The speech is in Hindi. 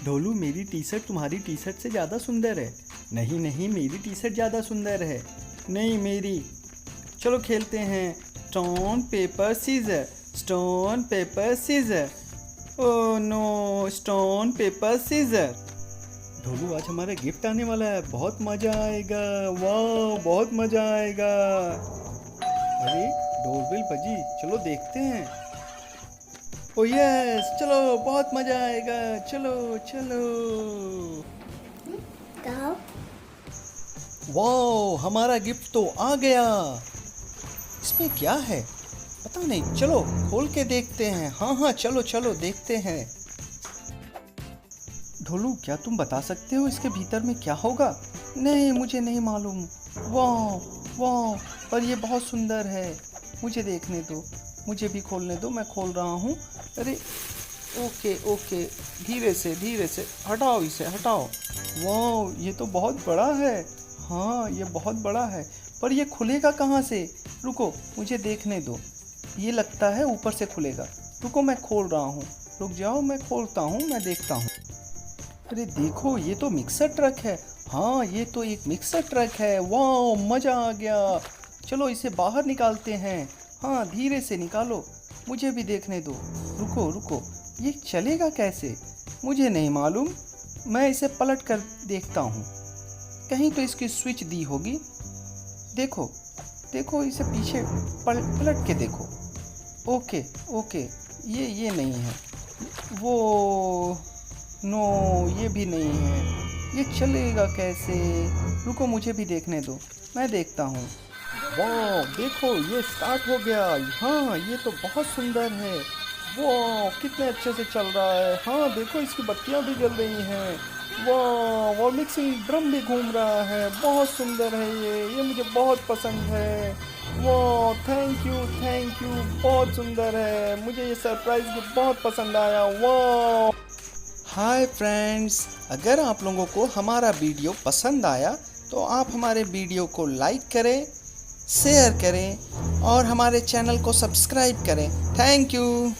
ढोलू, मेरी टी शर्ट तुम्हारी टी शर्ट से ज़्यादा सुंदर है। नहीं नहीं, मेरी टी शर्ट ज़्यादा सुंदर है। नहीं, मेरी। चलो खेलते हैं। Stone paper scissor, stone paper scissor. Oh no, stone paper scissor. Dholu, आज हमारा गिफ्ट आने वाला है, बहुत मज़ा आएगा। वाह, बहुत मज़ा आएगा। अरे, डोरबेल बजी, चलो देखते हैं। ओ यस, चलो बहुत मजा आएगा। चलो चलो। कहो। वाह, हमारा गिफ्ट तो आ गया। इसमें क्या है पता नहीं, चलो खोल के देखते हैं। हाँ हाँ, चलो चलो देखते हैं। ढोलू, क्या तुम बता सकते हो इसके भीतर में क्या होगा? नहीं, मुझे नहीं मालूम। वाह वाह, पर ये बहुत सुंदर है। मुझे देखने दो, मुझे भी खोलने दो, मैं खोल रहा हूँ। अरे, ओके ओके, धीरे से हटाओ, इसे हटाओ। वाह, ये तो बहुत बड़ा है। हाँ, ये बहुत बड़ा है, पर ये खुलेगा कहाँ से? रुको, मुझे देखने दो। ये लगता है ऊपर से खुलेगा। रुको, मैं खोल रहा हूँ। रुक जाओ, मैं खोलता हूँ, मैं देखता हूँ। अरे देखो, ये तो मिक्सर ट्रक है। हाँ, ये तो एक मिक्सर ट्रक है। वाह, मज़ा आ गया। चलो इसे बाहर निकालते हैं। हाँ, धीरे से निकालो, मुझे भी देखने दो। रुको रुको, ये चलेगा कैसे? मुझे नहीं मालूम। मैं इसे पलट कर देखता हूँ, कहीं तो इसकी स्विच दी होगी। देखो देखो, इसे पीछे पलट के देखो। ओके ओके, ये नहीं है। वो नो, ये भी नहीं है। ये चलेगा कैसे? रुको, मुझे भी देखने दो, मैं देखता हूँ। वाह, देखो ये स्टार्ट हो गया। हाँ, ये तो बहुत सुंदर है। वाह, कितने अच्छे से चल रहा है। हाँ देखो, इसकी बत्तियाँ भी जल रही हैं। वाह, और मिक्सिंग ड्रम भी घूम रहा है। बहुत सुंदर है ये मुझे बहुत पसंद है। वाह, थैंक यू, बहुत सुंदर है। मुझे ये सरप्राइज गिफ्ट बहुत पसंद आया। वाह। हाय फ्रेंड्स, अगर आप लोगों को हमारा वीडियो पसंद आया तो आप हमारे वीडियो को लाइक करें, शेयर करें और हमारे चैनल को सब्सक्राइब करें। Thank you.